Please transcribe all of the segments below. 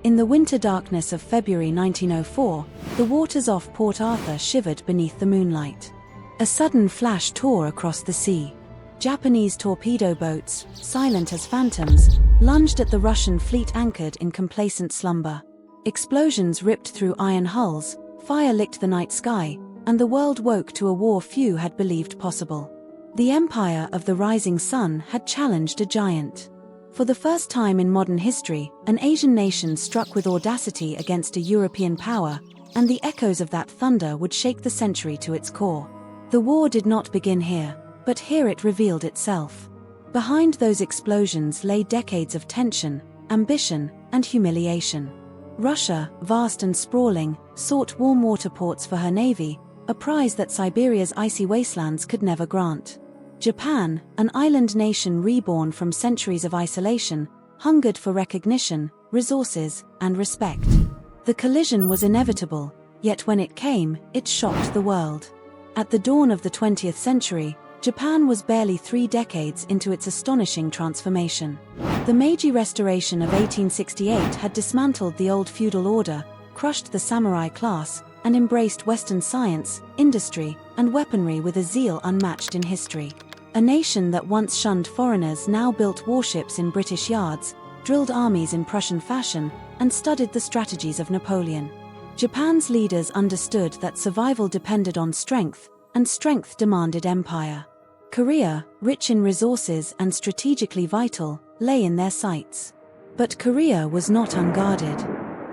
In the winter darkness of February 1904, the waters off Port Arthur shivered beneath the moonlight. A sudden flash tore across the sea. Japanese torpedo boats, silent as phantoms, lunged at the Russian fleet anchored in complacent slumber. Explosions ripped through iron hulls, fire licked the night sky, and the world woke to a war few had believed possible. The empire of the rising sun had challenged a giant. For the first time in modern history, an Asian nation struck with audacity against a European power, and the echoes of that thunder would shake the century to its core. The war did not begin here, but here it revealed itself. Behind those explosions lay decades of tension, ambition, and humiliation. Russia, vast and sprawling, sought warm water ports for her navy, a prize that Siberia's icy wastelands could never grant. Japan, an island nation reborn from centuries of isolation, hungered for recognition, resources, and respect. The collision was inevitable, yet when it came, it shocked the world. At the dawn of the 20th century, Japan was barely 3 decades into its astonishing transformation. The Meiji Restoration of 1868 had dismantled the old feudal order, crushed the samurai class, and embraced Western science, industry, and weaponry with a zeal unmatched in history. A nation that once shunned foreigners now built warships in British yards, drilled armies in Prussian fashion, and studied the strategies of Napoleon. Japan's leaders understood that survival depended on strength, and strength demanded empire. Korea, rich in resources and strategically vital, lay in their sights. But Korea was not unguarded.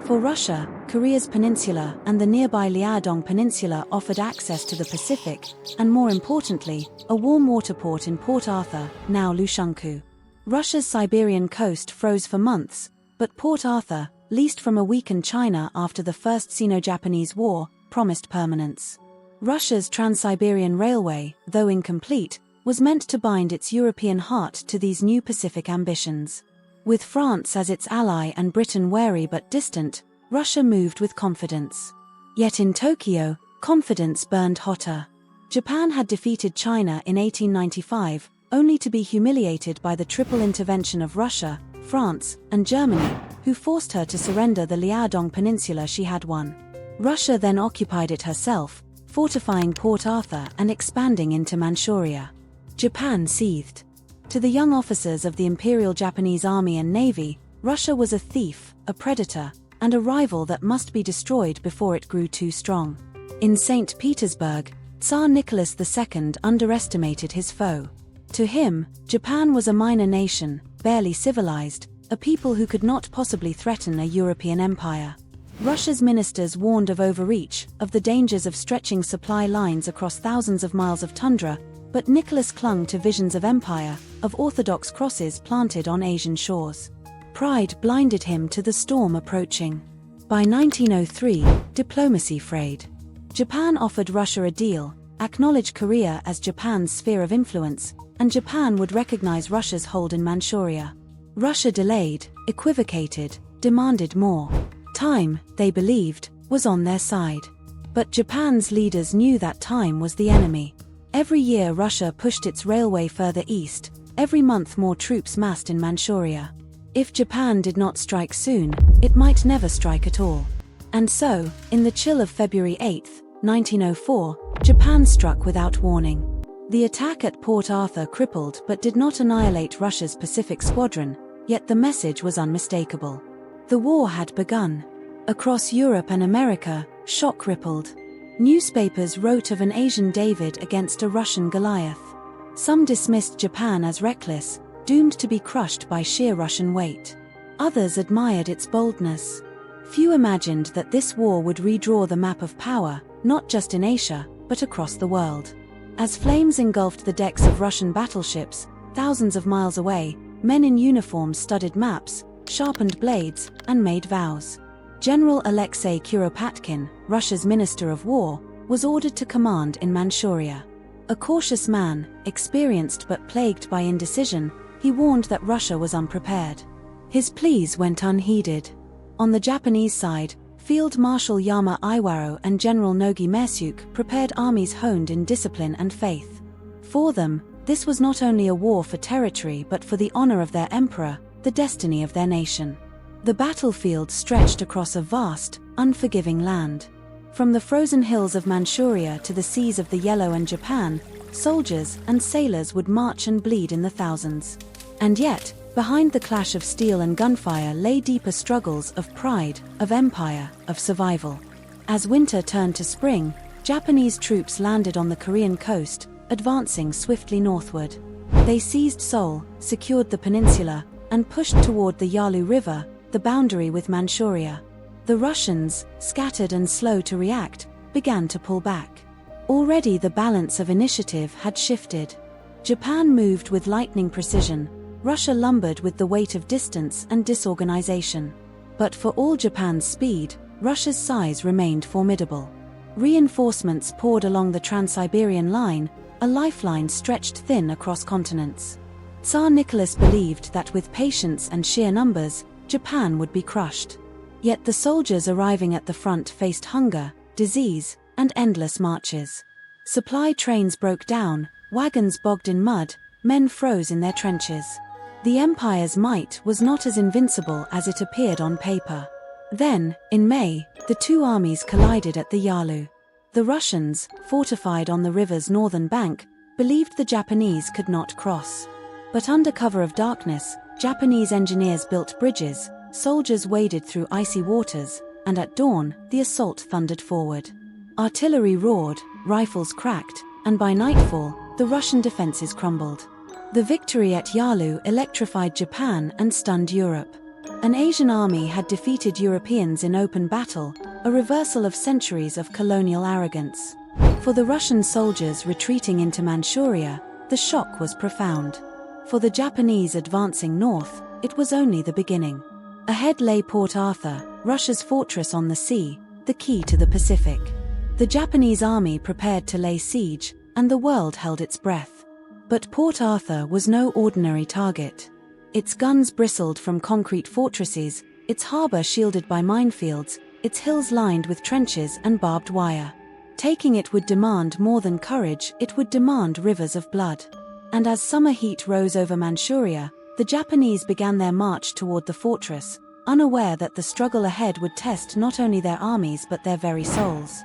For Russia, Korea's peninsula and the nearby Liaodong Peninsula offered access to the Pacific, and more importantly, a warm water port in Port Arthur, now Lushenkou. Russia's Siberian coast froze for months, but Port Arthur, leased from a weakened China after the First Sino-Japanese War, promised permanence. Russia's Trans-Siberian Railway, though incomplete, was meant to bind its European heart to these new Pacific ambitions. With France as its ally and Britain wary but distant, Russia moved with confidence. Yet in Tokyo, confidence burned hotter. Japan had defeated China in 1895, only to be humiliated by the triple intervention of Russia, France, and Germany, who forced her to surrender the Liaodong Peninsula she had won. Russia then occupied it herself, fortifying Port Arthur and expanding into Manchuria. Japan seethed. To the young officers of the Imperial Japanese Army and Navy, Russia was a thief, a predator, and a rival that must be destroyed before it grew too strong. In St. Petersburg, Tsar Nicholas II underestimated his foe. To him, Japan was a minor nation, barely civilized, a people who could not possibly threaten a European empire. Russia's ministers warned of overreach, of the dangers of stretching supply lines across thousands of miles of tundra, but Nicholas clung to visions of empire, of orthodox crosses planted on Asian shores. Pride blinded him to the storm approaching. By 1903, diplomacy frayed. Japan offered Russia a deal, acknowledged Korea as Japan's sphere of influence, and Japan would recognize Russia's hold in Manchuria. Russia delayed, equivocated, demanded more. Time, they believed, was on their side. But Japan's leaders knew that time was the enemy. Every year Russia pushed its railway further east, every month more troops massed in Manchuria. If Japan did not strike soon, it might never strike at all. And so, in the chill of February 8, 1904, Japan struck without warning. The attack at Port Arthur crippled but did not annihilate Russia's Pacific Squadron, yet the message was unmistakable. The war had begun. Across Europe and America, shock rippled. Newspapers wrote of an Asian David against a Russian Goliath. Some dismissed Japan as reckless, doomed to be crushed by sheer Russian weight. Others admired its boldness. Few imagined that this war would redraw the map of power, not just in Asia, but across the world. As flames engulfed the decks of Russian battleships, thousands of miles away, men in uniforms studied maps, sharpened blades, and made vows. General Alexei Kuropatkin, Russia's Minister of War, was ordered to command in Manchuria. A cautious man, experienced but plagued by indecision, he warned that Russia was unprepared. His pleas went unheeded. On the Japanese side, Field Marshal Yama Iwaro and General Nogi Mersyuk prepared armies honed in discipline and faith. For them, this was not only a war for territory but for the honor of their emperor, the destiny of their nation. The battlefield stretched across a vast, unforgiving land. From the frozen hills of Manchuria to the seas of the Yellow and Japan, soldiers and sailors would march and bleed in the thousands. And yet, behind the clash of steel and gunfire lay deeper struggles of pride, of empire, of survival. As winter turned to spring, Japanese troops landed on the Korean coast, advancing swiftly northward. They seized Seoul, secured the peninsula, and pushed toward the Yalu River, the boundary with Manchuria. The Russians, scattered and slow to react, began to pull back. Already the balance of initiative had shifted. Japan moved with lightning precision, Russia lumbered with the weight of distance and disorganization. But for all Japan's speed, Russia's size remained formidable. Reinforcements poured along the Trans-Siberian line, a lifeline stretched thin across continents. Tsar Nicholas believed that with patience and sheer numbers, Japan would be crushed. Yet the soldiers arriving at the front faced hunger, disease, and endless marches. Supply trains broke down, wagons bogged in mud, men froze in their trenches. The empire's might was not as invincible as it appeared on paper. Then, in May, the two armies collided at the Yalu. The Russians, fortified on the river's northern bank, believed the Japanese could not cross. But under cover of darkness, Japanese engineers built bridges, soldiers waded through icy waters, and at dawn, the assault thundered forward. Artillery roared, rifles cracked, and by nightfall, the Russian defenses crumbled. The victory at Yalu electrified Japan and stunned Europe. An Asian army had defeated Europeans in open battle, a reversal of centuries of colonial arrogance. For the Russian soldiers retreating into Manchuria, the shock was profound. For the Japanese advancing north, it was only the beginning. Ahead lay Port Arthur, Russia's fortress on the sea, the key to the Pacific. The Japanese army prepared to lay siege, and the world held its breath. But Port Arthur was no ordinary target. Its guns bristled from concrete fortresses, its harbor shielded by minefields, its hills lined with trenches and barbed wire. Taking it would demand more than courage, it would demand rivers of blood. And as summer heat rose over Manchuria, the Japanese began their march toward the fortress, unaware that the struggle ahead would test not only their armies but their very souls.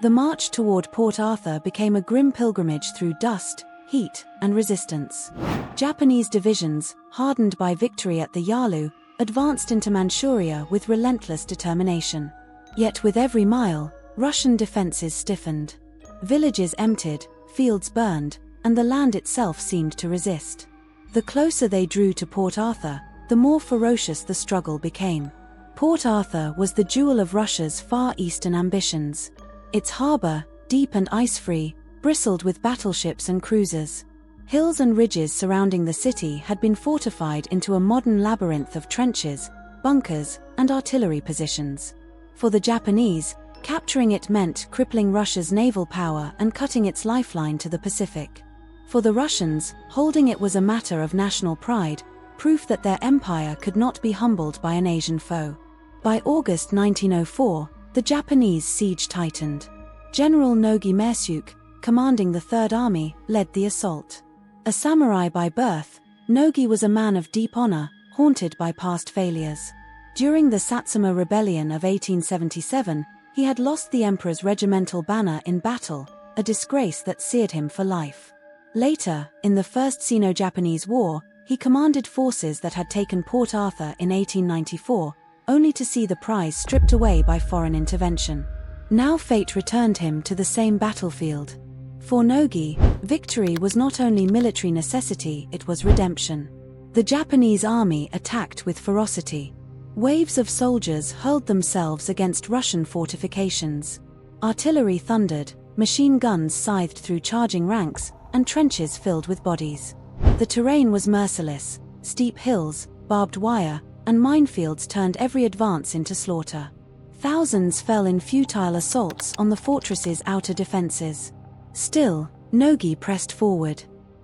The march toward Port Arthur became a grim pilgrimage through dust, heat, and resistance. Japanese divisions, hardened by victory at the Yalu, advanced into Manchuria with relentless determination. Yet with every mile, Russian defenses stiffened. Villages emptied, fields burned, and the land itself seemed to resist. The closer they drew to Port Arthur, the more ferocious the struggle became. Port Arthur was the jewel of Russia's Far Eastern ambitions. Its harbor, deep and ice-free, bristled with battleships and cruisers. Hills and ridges surrounding the city had been fortified into a modern labyrinth of trenches, bunkers, and artillery positions. For the Japanese, capturing it meant crippling Russia's naval power and cutting its lifeline to the Pacific. For the Russians, holding it was a matter of national pride, proof that their empire could not be humbled by an Asian foe. By August 1904, the Japanese siege tightened. General Nogi Mersuke, commanding the Third Army, led the assault. A samurai by birth, Nogi was a man of deep honor, haunted by past failures. During the Satsuma Rebellion of 1877, he had lost the emperor's regimental banner in battle, a disgrace that seared him for life. Later, in the First Sino-Japanese War, he commanded forces that had taken Port Arthur in 1894, only to see the prize stripped away by foreign intervention. Now fate returned him to the same battlefield. For Nogi, victory was not only military necessity, it was redemption. The Japanese army attacked with ferocity. Waves of soldiers hurled themselves against Russian fortifications. Artillery thundered, machine guns scythed through charging ranks, and trenches filled with bodies. The terrain was merciless. Steep hills, barbed wire, and minefields turned every advance into slaughter. Thousands fell in futile assaults on the fortress's outer defenses. Still, Nogi pressed forward.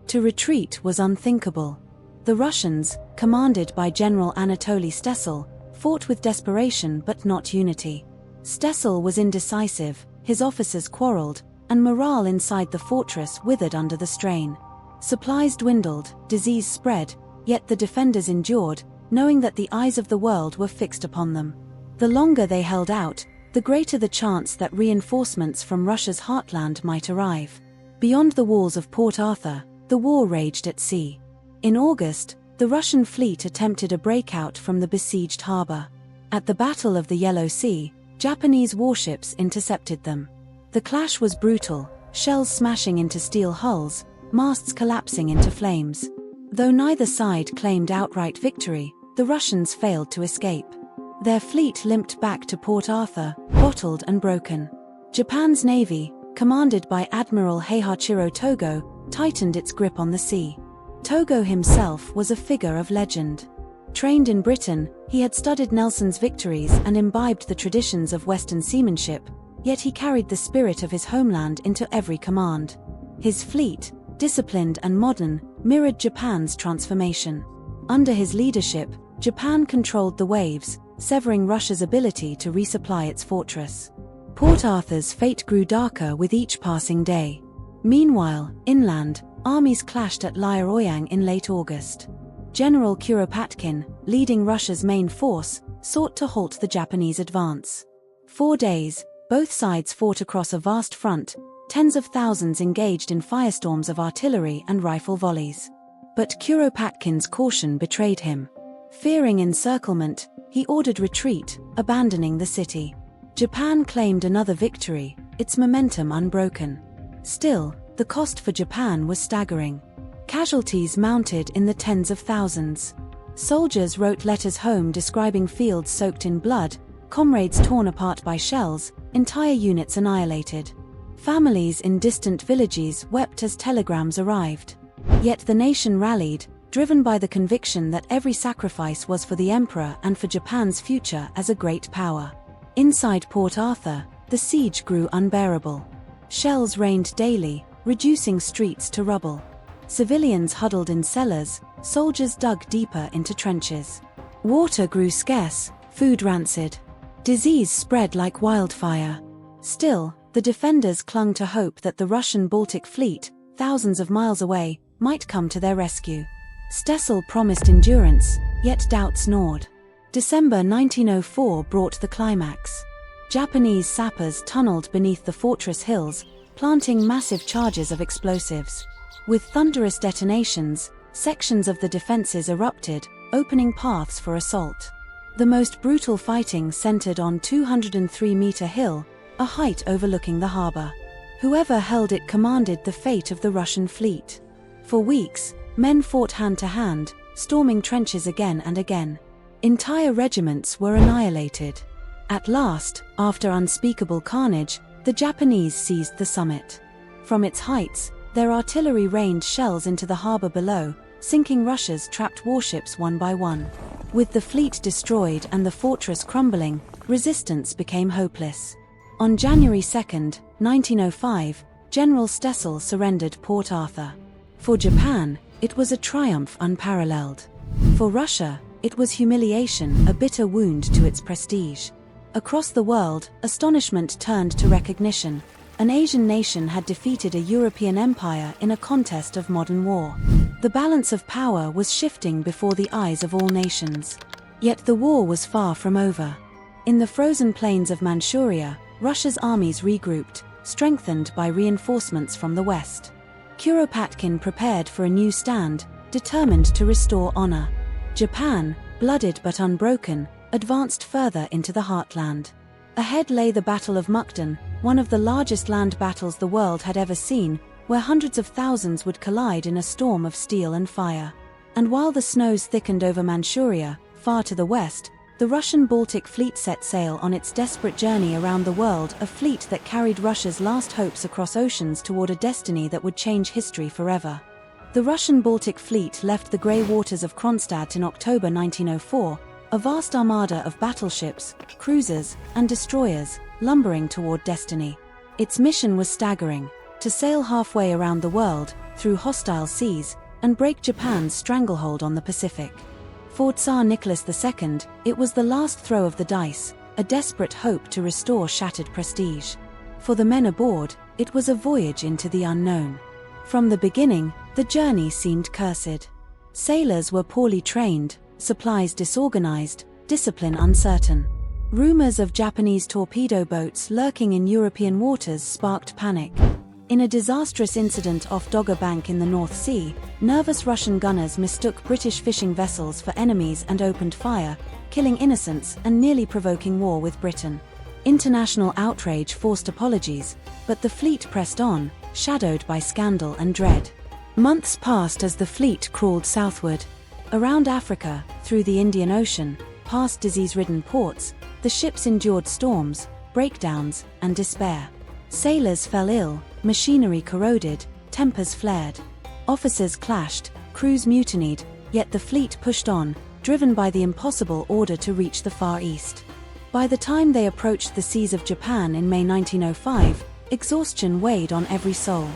To retreat was unthinkable. The Russians, commanded by General Anatoly Stessel, fought with desperation but not unity. Stessel was indecisive, his officers quarreled, and morale inside the fortress withered under the strain. Supplies dwindled, disease spread, yet the defenders endured, knowing that the eyes of the world were fixed upon them. The longer they held out, the greater the chance that reinforcements from Russia's heartland might arrive. Beyond the walls of Port Arthur, the war raged at sea. In August, the Russian fleet attempted a breakout from the besieged harbor. At the Battle of the Yellow Sea, Japanese warships intercepted them. The clash was brutal, shells smashing into steel hulls, masts collapsing into flames. Though neither side claimed outright victory, the Russians failed to escape. Their fleet limped back to Port Arthur, bottled and broken. Japan's navy, commanded by Admiral Heihachiro Togo, tightened its grip on the sea. Togo himself was a figure of legend. Trained in Britain, he had studied Nelson's victories and imbibed the traditions of Western seamanship, yet he carried the spirit of his homeland into every command. His fleet, disciplined and modern, mirrored Japan's transformation. Under his leadership, Japan controlled the waves, severing Russia's ability to resupply its fortress. Port Arthur's fate grew darker with each passing day. Meanwhile, inland, armies clashed at Lyaoyang in late August. General Kuropatkin, leading Russia's main force, sought to halt the Japanese advance. 4 days, both sides fought across a vast front, tens of thousands engaged in firestorms of artillery and rifle volleys. But Kuropatkin's caution betrayed him. Fearing encirclement, he ordered retreat, abandoning the city. Japan claimed another victory, its momentum unbroken. Still, the cost for Japan was staggering. Casualties mounted in the tens of thousands. Soldiers wrote letters home describing fields soaked in blood, comrades torn apart by shells, entire units annihilated. Families in distant villages wept as telegrams arrived. Yet the nation rallied, driven by the conviction that every sacrifice was for the emperor and for Japan's future as a great power. Inside Port Arthur, the siege grew unbearable. Shells rained daily, reducing streets to rubble. Civilians huddled in cellars, soldiers dug deeper into trenches. Water grew scarce, food rancid. Disease spread like wildfire. Still, the defenders clung to hope that the Russian Baltic fleet, thousands of miles away, might come to their rescue. Stessel promised endurance, yet doubts gnawed. December 1904 brought the climax. Japanese sappers tunneled beneath the fortress hills, planting massive charges of explosives. With thunderous detonations, sections of the defenses erupted, opening paths for assault. The most brutal fighting centered on 203-meter hill, a height overlooking the harbor. Whoever held it commanded the fate of the Russian fleet. For weeks, men fought hand-to-hand, storming trenches again and again. Entire regiments were annihilated. At last, after unspeakable carnage, the Japanese seized the summit. From its heights, their artillery rained shells into the harbor below, sinking Russia's trapped warships one by one. With the fleet destroyed and the fortress crumbling, resistance became hopeless. On January 2, 1905, General Stessel surrendered Port Arthur. For Japan, it was a triumph unparalleled. For Russia, it was humiliation, a bitter wound to its prestige. Across the world, astonishment turned to recognition. An Asian nation had defeated a European empire in a contest of modern war. The balance of power was shifting before the eyes of all nations. Yet the war was far from over. In the frozen plains of Manchuria, Russia's armies regrouped, strengthened by reinforcements from the west. Kuropatkin prepared for a new stand, determined to restore honor. Japan, blooded but unbroken, advanced further into the heartland. Ahead lay the Battle of Mukden, one of the largest land battles the world had ever seen, where hundreds of thousands would collide in a storm of steel and fire. And while the snows thickened over Manchuria, far to the west, the Russian Baltic fleet set sail on its desperate journey around the world, a fleet that carried Russia's last hopes across oceans toward a destiny that would change history forever. The Russian Baltic fleet left the grey waters of Kronstadt in October 1904, a vast armada of battleships, cruisers, and destroyers, lumbering toward destiny. Its mission was staggering: to sail halfway around the world, through hostile seas, and break Japan's stranglehold on the Pacific. For Tsar Nicholas II, it was the last throw of the dice, a desperate hope to restore shattered prestige. For the men aboard, it was a voyage into the unknown. From the beginning, the journey seemed cursed. Sailors were poorly trained, supplies disorganized, discipline uncertain. Rumors of Japanese torpedo boats lurking in European waters sparked panic. In a disastrous incident off Dogger Bank in the North Sea, nervous Russian gunners mistook British fishing vessels for enemies and opened fire, killing innocents and nearly provoking war with Britain. International outrage forced apologies, but the fleet pressed on, shadowed by scandal and dread. Months passed as the fleet crawled southward. Around Africa, through the Indian Ocean, past disease-ridden ports, the ships endured storms, breakdowns, and despair. Sailors fell ill, machinery corroded, tempers flared. Officers clashed, crews mutinied, yet the fleet pushed on, driven by the impossible order to reach the Far East. By the time they approached the seas of Japan in May 1905, exhaustion weighed on every soul.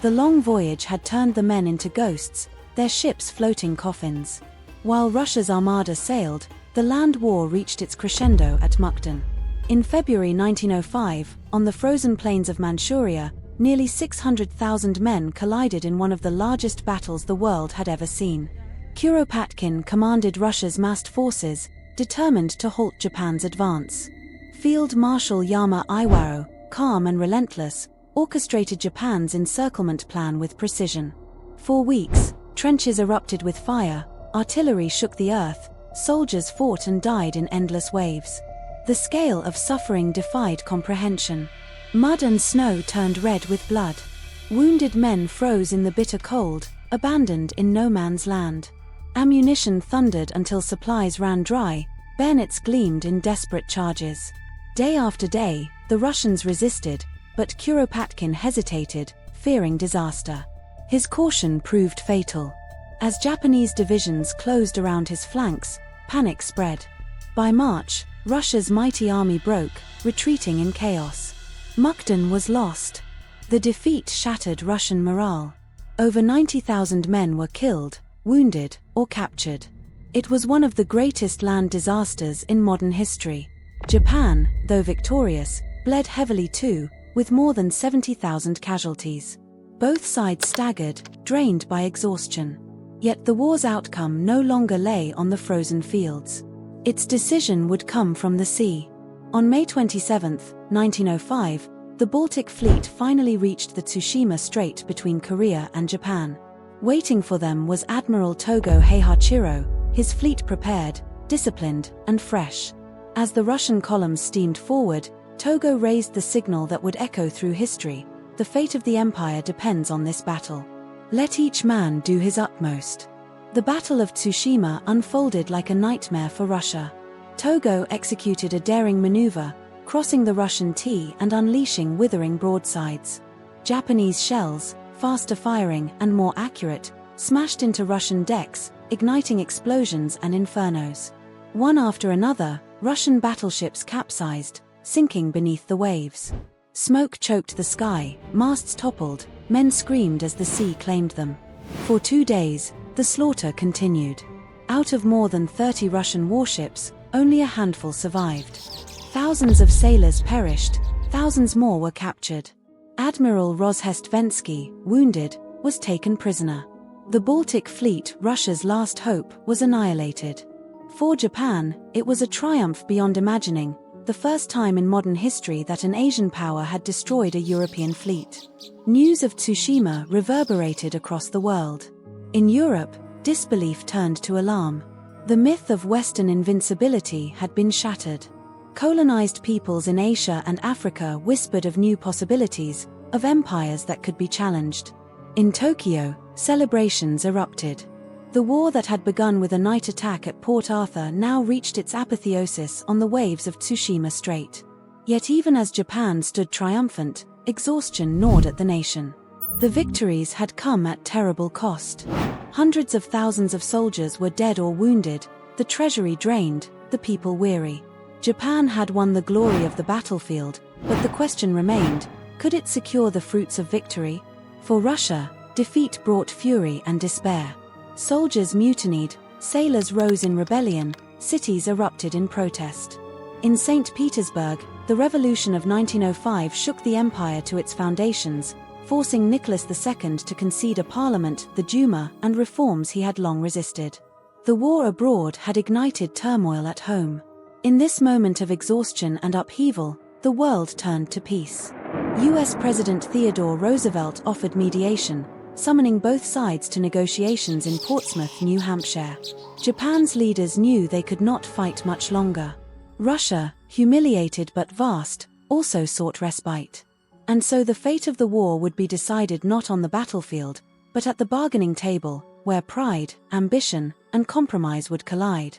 The long voyage had turned the men into ghosts, their ships floating coffins. While Russia's armada sailed, the land war reached its crescendo at Mukden. In February 1905, on the frozen plains of Manchuria, nearly 600,000 men collided in one of the largest battles the world had ever seen. Kuropatkin commanded Russia's massed forces, determined to halt Japan's advance. Field Marshal Yama Iwaro, calm and relentless, orchestrated Japan's encirclement plan with precision. For weeks, trenches erupted with fire, artillery shook the earth, soldiers fought and died in endless waves. The scale of suffering defied comprehension. Mud and snow turned red with blood. Wounded men froze in the bitter cold, abandoned in no man's land. Ammunition thundered until supplies ran dry, bayonets gleamed in desperate charges. Day after day, the Russians resisted, but Kuropatkin hesitated, fearing disaster. His caution proved fatal. As Japanese divisions closed around his flanks, panic spread. By March, Russia's mighty army broke, retreating in chaos. Mukden was lost. The defeat shattered Russian morale. Over 90,000 men were killed, wounded, or captured. It was one of the greatest land disasters in modern history. Japan, though victorious, bled heavily too, with more than 70,000 casualties. Both sides staggered, drained by exhaustion. Yet the war's outcome no longer lay on the frozen fields. Its decision would come from the sea. On May 27, 1905, the Baltic Fleet finally reached the Tsushima Strait between Korea and Japan. Waiting for them was Admiral Togo Heihachiro, his fleet prepared, disciplined, and fresh. As the Russian columns steamed forward, Togo raised the signal that would echo through history: the fate of the empire depends on this battle. Let each man do his utmost. The Battle of Tsushima unfolded like a nightmare for Russia. Togo executed a daring maneuver, crossing the Russian T and unleashing withering broadsides. Japanese shells, faster firing and more accurate, smashed into Russian decks, igniting explosions and infernos. One after another, Russian battleships capsized, sinking beneath the waves. Smoke choked the sky, masts toppled, men screamed as the sea claimed them. For 2 days, the slaughter continued. Out of more than 30 Russian warships, only a handful survived. Thousands of sailors perished, thousands more were captured. Admiral Rozhestvensky, wounded, was taken prisoner. The Baltic Fleet, Russia's last hope, was annihilated. For Japan, it was a triumph beyond imagining, the first time in modern history that an Asian power had destroyed a European fleet. News of Tsushima reverberated across the world. In Europe, disbelief turned to alarm. The myth of Western invincibility had been shattered. Colonized peoples in Asia and Africa whispered of new possibilities, of empires that could be challenged. In Tokyo, celebrations erupted. The war that had begun with a night attack at Port Arthur now reached its apotheosis on the waves of Tsushima Strait. Yet even as Japan stood triumphant, exhaustion gnawed at the nation. The victories had come at terrible cost. Hundreds of thousands of soldiers were dead or wounded, the treasury drained, the people weary. Japan had won the glory of the battlefield, but the question remained: could it secure the fruits of victory? For Russia, defeat brought fury and despair. Soldiers mutinied, sailors rose in rebellion, cities erupted in protest. In St. Petersburg, the revolution of 1905 shook the empire to its foundations, forcing Nicholas II to concede a parliament, the Duma, and reforms he had long resisted. The war abroad had ignited turmoil at home. In this moment of exhaustion and upheaval, the world turned to peace. US President Theodore Roosevelt offered mediation, summoning both sides to negotiations in Portsmouth, New Hampshire. Japan's leaders knew they could not fight much longer. Russia, humiliated but vast, also sought respite. And so the fate of the war would be decided not on the battlefield, but at the bargaining table, where pride, ambition, and compromise would collide.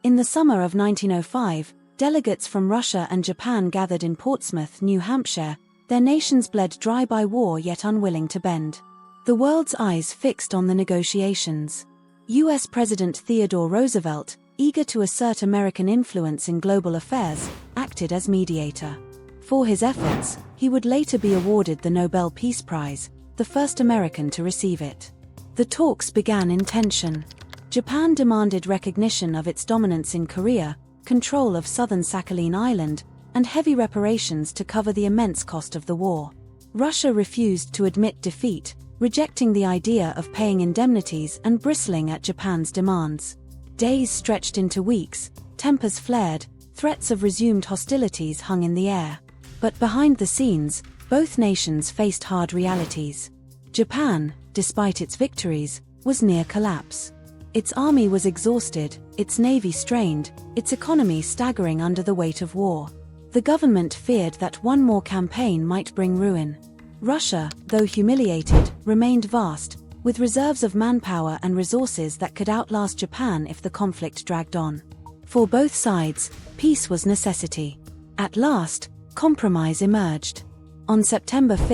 In the summer of 1905, delegates from Russia and Japan gathered in Portsmouth, New Hampshire, their nations bled dry by war yet unwilling to bend. The world's eyes fixed on the negotiations. US President Theodore Roosevelt, eager to assert American influence in global affairs, acted as mediator. For his efforts, he would later be awarded the Nobel Peace Prize, the first American to receive it. The talks began in tension. Japan demanded recognition of its dominance in Korea, control of southern Sakhalin Island, and heavy reparations to cover the immense cost of the war. Russia refused to admit defeat, rejecting the idea of paying indemnities and bristling at Japan's demands. Days stretched into weeks, tempers flared, threats of resumed hostilities hung in the air. But behind the scenes, both nations faced hard realities. Japan, despite its victories, was near collapse. Its army was exhausted, its navy strained, its economy staggering under the weight of war. The government feared that one more campaign might bring ruin. Russia, though humiliated, remained vast, with reserves of manpower and resources that could outlast Japan if the conflict dragged on. For both sides, peace was necessity. At last, compromise emerged. On September 5,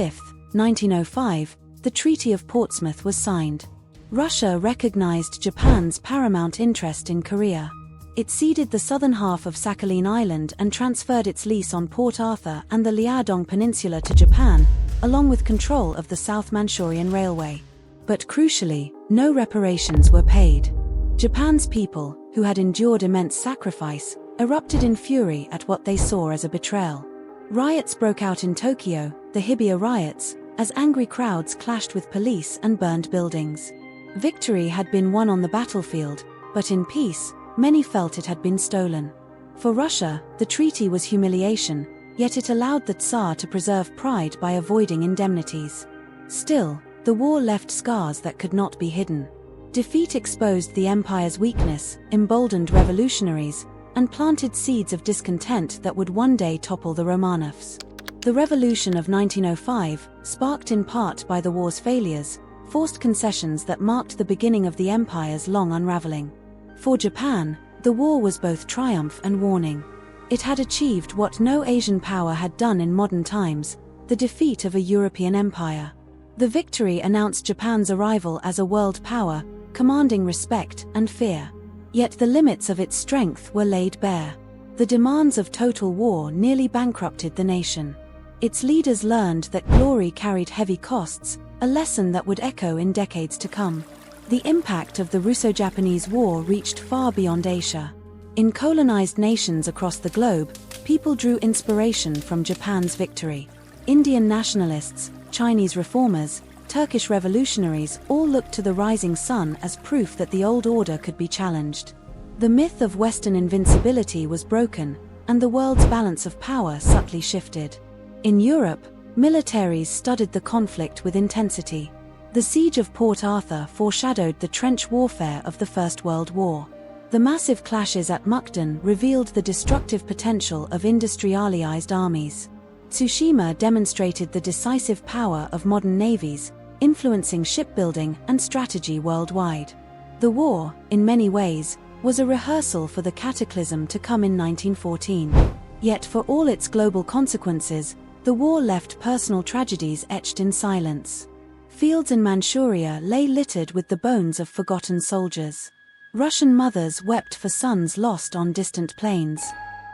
1905, the Treaty of Portsmouth was signed. Russia recognized Japan's paramount interest in Korea. It ceded the southern half of Sakhalin Island and transferred its lease on Port Arthur and the Liaodong Peninsula to Japan, along with control of the South Manchurian Railway. But crucially, no reparations were paid. Japan's people, who had endured immense sacrifice, erupted in fury at what they saw as a betrayal. Riots broke out in Tokyo, the Hibiya riots, as angry crowds clashed with police and burned buildings. Victory had been won on the battlefield, but in peace, many felt it had been stolen. For Russia, the treaty was humiliation, yet it allowed the Tsar to preserve pride by avoiding indemnities. Still, the war left scars that could not be hidden. Defeat exposed the empire's weakness, emboldened revolutionaries, and planted seeds of discontent that would one day topple the Romanovs. The Revolution of 1905, sparked in part by the war's failures, forced concessions that marked the beginning of the empire's long unraveling. For Japan, the war was both triumph and warning. It had achieved what no Asian power had done in modern times, the defeat of a European empire. The victory announced Japan's arrival as a world power, commanding respect and fear. Yet the limits of its strength were laid bare. The demands of total war nearly bankrupted the nation. Its leaders learned that glory carried heavy costs, a lesson that would echo in decades to come. The impact of the Russo-Japanese War reached far beyond Asia. In colonized nations across the globe, people drew inspiration from Japan's victory. Indian nationalists, Chinese reformers, Turkish revolutionaries all looked to the rising sun as proof that the old order could be challenged. The myth of Western invincibility was broken, and the world's balance of power subtly shifted. In Europe, militaries studied the conflict with intensity. The siege of Port Arthur foreshadowed the trench warfare of the First World War. The massive clashes at Mukden revealed the destructive potential of industrialized armies. Tsushima demonstrated the decisive power of modern navies, influencing shipbuilding and strategy worldwide. The war, in many ways, was a rehearsal for the cataclysm to come in 1914. Yet for all its global consequences, the war left personal tragedies etched in silence. Fields in Manchuria lay littered with the bones of forgotten soldiers. Russian mothers wept for sons lost on distant plains.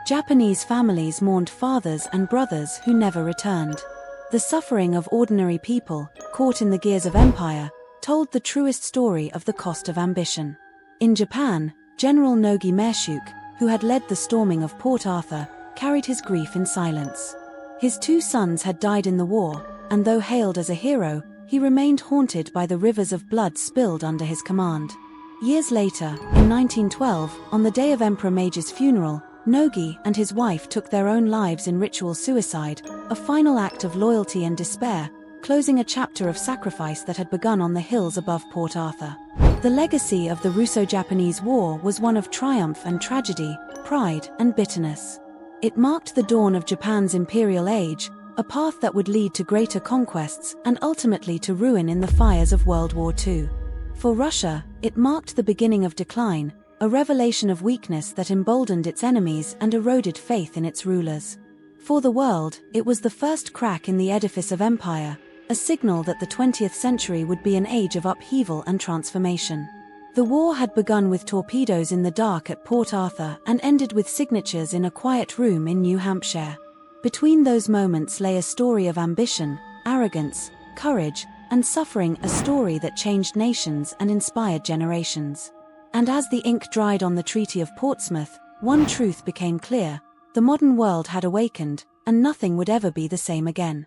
Japanese families mourned fathers and brothers who never returned. The suffering of ordinary people, caught in the gears of empire, told the truest story of the cost of ambition. In Japan, General Nogi Mershuk, who had led the storming of Port Arthur, carried his grief in silence. His 2 sons had died in the war, and though hailed as a hero, he remained haunted by the rivers of blood spilled under his command. Years later, in 1912, on the day of Emperor Meiji's funeral, Nogi and his wife took their own lives in ritual suicide, a final act of loyalty and despair, closing a chapter of sacrifice that had begun on the hills above Port Arthur. The legacy of the Russo-Japanese War was one of triumph and tragedy, pride and bitterness. It marked the dawn of Japan's imperial age, a path that would lead to greater conquests and ultimately to ruin in the fires of World War II. For Russia, it marked the beginning of decline, a revelation of weakness that emboldened its enemies and eroded faith in its rulers. For the world, it was the first crack in the edifice of empire, a signal that the 20th century would be an age of upheaval and transformation. The war had begun with torpedoes in the dark at Port Arthur and ended with signatures in a quiet room in New Hampshire. Between those moments lay a story of ambition, arrogance, courage, and suffering, a story that changed nations and inspired generations. And as the ink dried on the Treaty of Portsmouth, one truth became clear: the modern world had awakened, and nothing would ever be the same again.